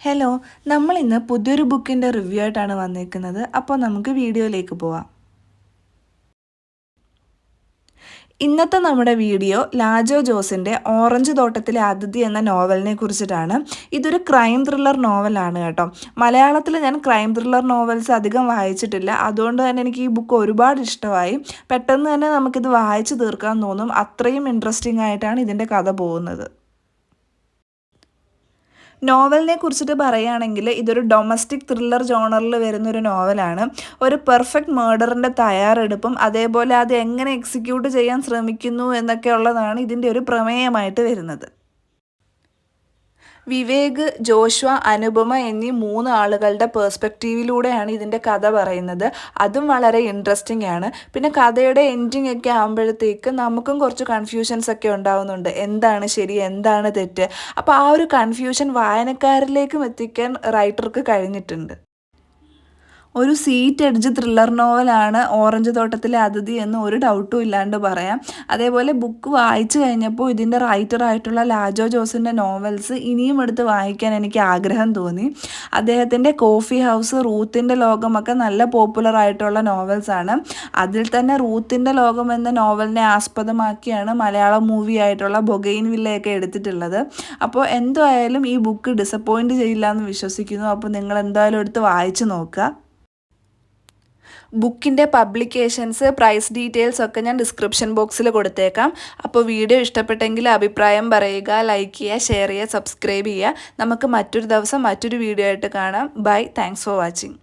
Hello, നമ്മൾ ഇന്ന് പുതിയൊരു ബുക്കിൻ്റെ റിവ്യൂ ആയിട്ടാണ് വന്നിരിക്കുന്നത്. അപ്പോൾ നമുക്ക് വീഡിയോയിലേക്ക് പോവാം. ഇന്നത്തെ നമ്മുടെ വീഡിയോ ലാജോ ജോസിൻ്റെ ഓറഞ്ച് തോട്ടത്തിലെ അതിഥി എന്ന നോവലിനെ കുറിച്ചിട്ടാണ്. ഇതൊരു ക്രൈം ത്രില്ലർ നോവലാണ് കേട്ടോ. മലയാളത്തിൽ ഞാൻ ക്രൈം ത്രില്ലർ നോവൽസ് അധികം വായിച്ചിട്ടില്ല. അതുകൊണ്ട് തന്നെ എനിക്ക് ഈ ബുക്ക് ഒരുപാട് ഇഷ്ടമായി. പെട്ടെന്ന് തന്നെ നമുക്കിത് വായിച്ചു തീർക്കാൻ തോന്നും. അത്രയും ഇൻട്രസ്റ്റിംഗ് ആയിട്ടാണ് ഇതിൻ്റെ കഥ പോകുന്നത്. നോവലിനെ കുറിച്ചിട്ട് പറയുകയാണെങ്കിൽ ഇതൊരു ഡൊമസ്റ്റിക് ത്രില്ലർ ജോണറിൽ വരുന്നൊരു നോവലാണ്. ഒരു പെർഫെക്റ്റ് മേർഡറിൻ്റെ തയ്യാറെടുപ്പും അതേപോലെ അത് എങ്ങനെ എക്സിക്യൂട്ട് ചെയ്യാൻ ശ്രമിക്കുന്നു എന്നൊക്കെ ഉള്ളതാണ് ഇതിൻ്റെ ഒരു പ്രമേയമായിട്ട് വരുന്നത്. വിവേക്, ജോഷ്വ, അനുപമ എന്നീ 3 ആളുകളുടെ പേഴ്സ്പെക്റ്റീവിലൂടെയാണ് ഇതിൻ്റെ കഥ പറയുന്നത്. അതും വളരെ ഇൻട്രസ്റ്റിംഗ് ആണ്. പിന്നെ കഥയുടെ എൻഡിങ് ഒക്കെ ആകുമ്പോഴത്തേക്ക് നമുക്കും കുറച്ച് കൺഫ്യൂഷൻസ് ഒക്കെ ഉണ്ടാവുന്നുണ്ട്. എന്താണ് ശരി, എന്താണ് തെറ്റ്? അപ്പോൾ ആ ഒരു കൺഫ്യൂഷൻ വായനക്കാരിലേക്കും എത്തിക്കാൻ റൈറ്റർക്ക് കഴിഞ്ഞിട്ടുണ്ട്. ഒരു സീറ്റ് എഡ്ജ് ത്രില്ലർ നോവലാണ് ഓറഞ്ച് തോട്ടത്തിലെ അതിഥി എന്ന് ഒരു ഡൗട്ടും ഇല്ലാണ്ട് പറയാം. അതേപോലെ ബുക്ക് വായിച്ചു കഴിഞ്ഞപ്പോൾ ഇതിൻ്റെ റൈറ്ററായിട്ടുള്ള ലാജോ ജോസിൻ്റെ നോവൽസ് ഇനിയും എടുത്ത് വായിക്കാൻ എനിക്ക് ആഗ്രഹം തോന്നി. അദ്ദേഹത്തിൻ്റെ കോഫി ഹൗസ്, റൂത്തിൻ്റെ ലോകമൊക്കെ നല്ല പോപ്പുലർ ആയിട്ടുള്ള നോവൽസാണ്. അതിൽ തന്നെ റൂത്തിൻ്റെ ലോകം എന്ന നോവലിനെ ആസ്പദമാക്കിയാണ് മലയാളം മൂവി ആയിട്ടുള്ള ബൊഗെയിൻ വില്ലയൊക്കെ എടുത്തിട്ടുള്ളത്. അപ്പോൾ എന്തായാലും ഈ ബുക്ക് ഡിസപ്പോയിൻറ്റ് ചെയ്യില്ല എന്ന് വിശ്വസിക്കുന്നു. അപ്പോൾ നിങ്ങൾ എന്തായാലും എടുത്ത് വായിച്ചു നോക്കുക. ബുക്കിൻ്റെ പബ്ലിക്കേഷൻസ്, പ്രൈസ് ഡീറ്റെയിൽസ് ഒക്കെ ഞാൻ ഡിസ്ക്രിപ്ഷൻ ബോക്സിൽ കൊടുത്തേക്കാം. അപ്പോൾ വീഡിയോ ഇഷ്ടപ്പെട്ടെങ്കിൽ അഭിപ്രായം പറയുക, ലൈക്ക് ചെയ്യുക, ഷെയർ ചെയ്യുക, സബ്സ്ക്രൈബ് ചെയ്യുക. നമുക്ക് മറ്റൊരു ദിവസം മറ്റൊരു വീഡിയോ ആയിട്ട് കാണാം. Bye, thanks for watching.